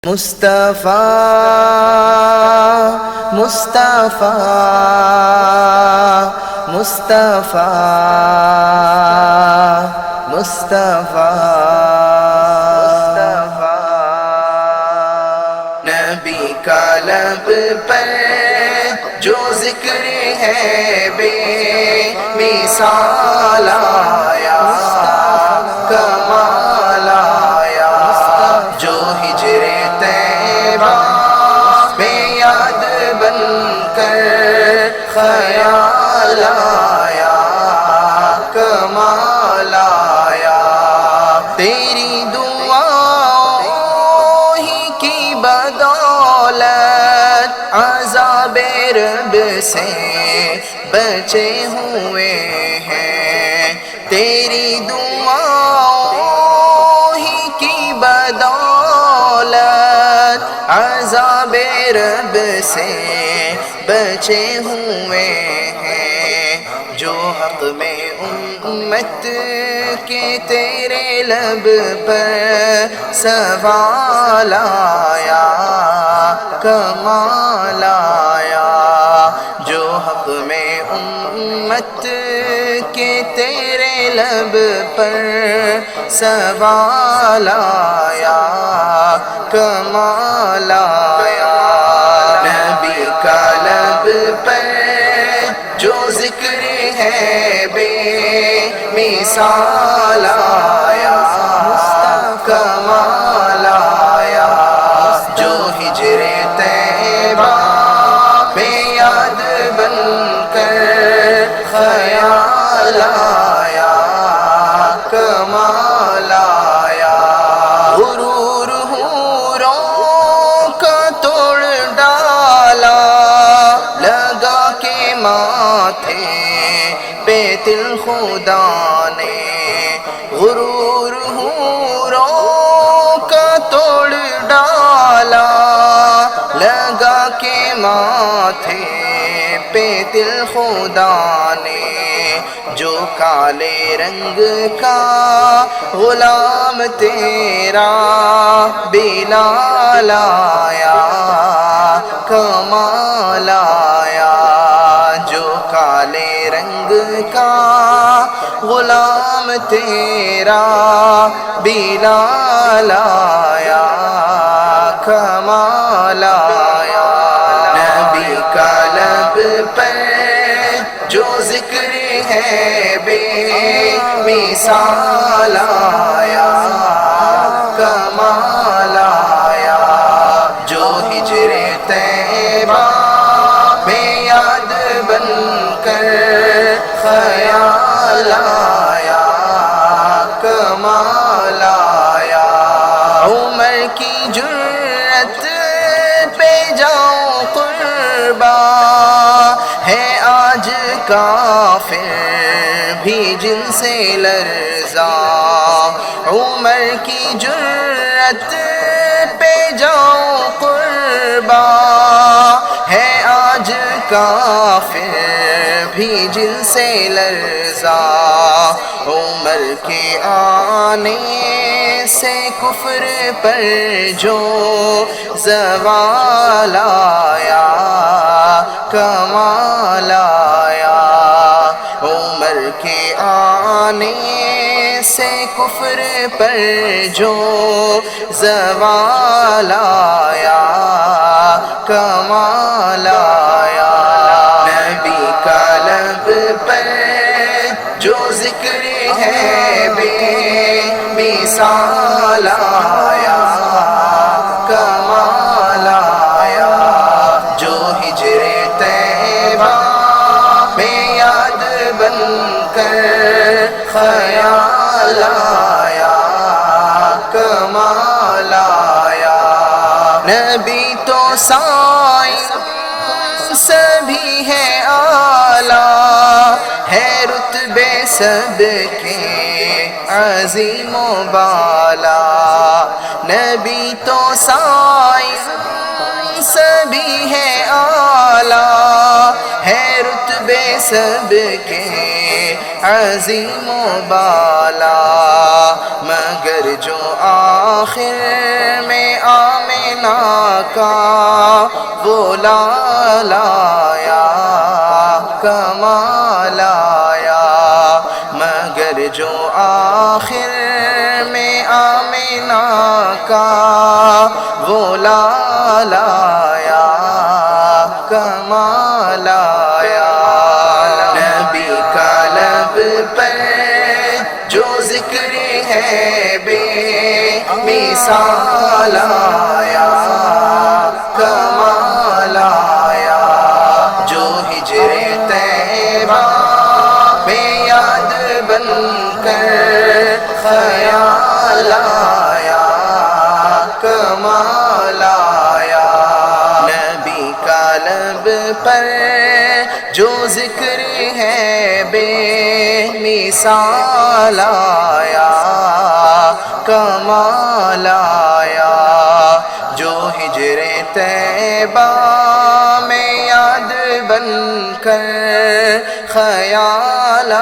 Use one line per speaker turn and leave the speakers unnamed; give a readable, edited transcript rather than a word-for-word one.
مصطفیٰ مصطفیٰ مصطفیٰ مصطفیٰ نبی کا لب پر جو ذکر ہے بے مثال آیا کمال آیا جو ہجر طیبہ میں یاد بن کر خیال آیا کمال آیا تیری دعاؤں ہی کی بدولت عذاب رب سے بچے ہوئے ہیں تیری دعاؤں ہی کی بدولت عذاب رب سے بچے ہوئے ہیں جو حق میں امت کے تیرے لب پر سوال آیا کمال آیا جو حق میں امت کے تیرے لب پر سوال آیا کمال آیا نبی کا لب پر جو ذکر ہے بے مثال آیا کمال آیا جو ہجر طیبہ میں یاد بن کر خیال آیا کمال آیا غرور حوروں کا توڑ ڈالا لگا کے ماتھے پہ دل خدا نے غرور حوروں کا توڑ ڈالا لگا کے ماتھے پہ دل خدا نے جو کالے رنگ کا غلام تیرا بلال آیا کمال آیا جو کالے رنگ کا غلام تیرا بلال آیا کمال آیا نبی کا لب پر جو ذکر ہے بے مثال آیا کمال آیا جو ہجر طیبہ میں یاد بن کر خیال آیا کمال آیا عمر کی جرت پہ جاؤں قربا ہے آج کافر بھی جن سے لرزا عمر کی جرت پہ جاؤں قربا ہے آج کافر بھی جن سے لرزا عمر کے آنے سے کفر پر جو زوال آیا کمال آیا عمر کے آنے سے کفر پر جو زوال آیا کمال آیا نبی کا لب پر جو ذکر ہے بے مثال آیا کمال آیا جو ہجر طیبہ میں یاد بن کر خیال آیا کمال آیا نبی تو سائنس بھی ہے اعلیٰ ہے رتبے سب کے عظیم و بالا نبی تو سائنس بھی ہے اعلیٰ ہے رتبے بے سب کے عظیم و بالا، مگر جو آخر میں آمنہ کا وہ لایا کمال آیا، مگر جو آخر میں آمنہ کا وہ لایا کمال آیا۔ نبی کا لب پر جو ذکر ہے بے مثال آیا کمال آیا، جو ہجر طیبہ میں یاد بن کر خیال آیا کمال آیا۔ نبی کا لب پر جو ذکر ہے بے مثال آیا کمال آیا، جو ہجر طیبہ میں یاد بن کر خیال